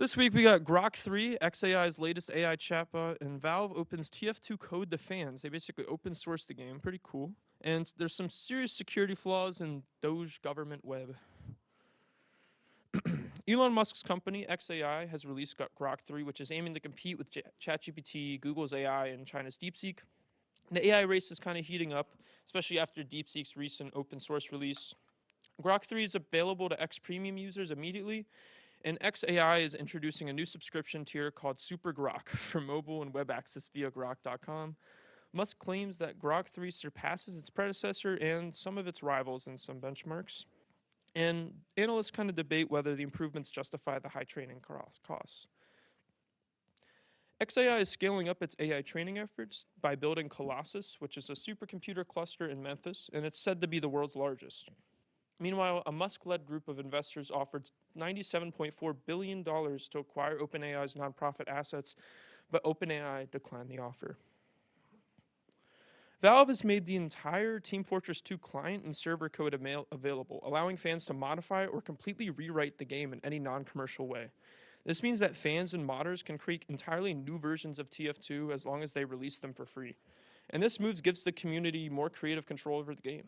This week we got Grok 3, xAI's latest AI chatbot, and Valve opens TF2 code to fans. They basically open source the game, pretty cool. And there's some serious security flaws in Doge government web. Elon Musk's company, xAI, has released Grok 3, which is aiming to compete with ChatGPT, Google's AI, and China's DeepSeek. The AI race is kind of heating up, especially after DeepSeek's recent open source release. Grok 3 is available to X Premium users immediately, and xAI is introducing a new subscription tier called Super Grok for mobile and web access via grok.com. Musk claims that Grok 3 surpasses its predecessor and some of its rivals in some benchmarks. And analysts kind of debate whether the improvements justify the high training costs. xAI is scaling up its AI training efforts by building Colossus, which is a supercomputer cluster in Memphis, and it's said to be the world's largest. Meanwhile, a Musk-led group of investors offered $97.4 billion to acquire OpenAI's nonprofit assets, but OpenAI declined the offer. Valve has made the entire Team Fortress 2 client and server code available, allowing fans to modify or completely rewrite the game in any non-commercial way. This means that fans and modders can create entirely new versions of TF2 as long as they release them for free. And this move gives the community more creative control over the game.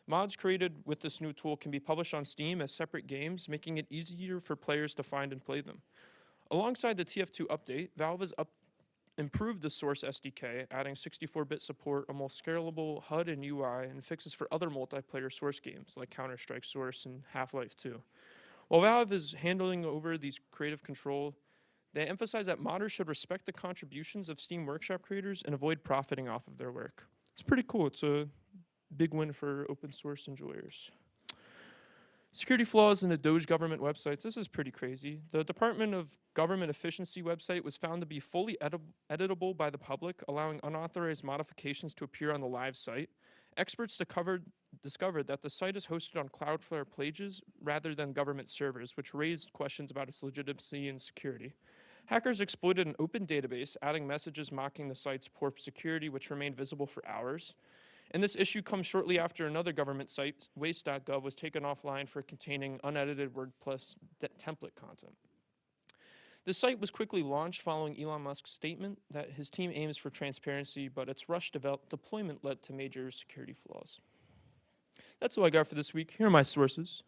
Mods created with this new tool can be published on Steam as separate games, making it easier for players to find and play them. Alongside the TF2 update, Valve has improved the Source SDK, adding 64-bit support, a more scalable HUD and UI, and fixes for other multiplayer Source games like Counter-Strike Source and Half-Life 2. While Valve is handling over these creative control, they emphasize that modders should respect the contributions of Steam Workshop creators and avoid profiting off of their work. It's pretty cool. It's a big win for open source enjoyers. Security flaws in the Doge government websites. This is pretty crazy. The Department of Government Efficiency website was found to be fully editable by the public, allowing unauthorized modifications to appear on the live site. Experts discovered that the site is hosted on Cloudflare pages rather than government servers, which raised questions about its legitimacy and security. Hackers exploited an open database, adding messages mocking the site's poor security, which remained visible for hours. And this issue comes shortly after another government site, waste.gov, was taken offline for containing unedited WordPress template content. The site was quickly launched following Elon Musk's statement that his team aims for transparency, but its rushed deployment led to major security flaws. That's all I got for this week. Here are my sources.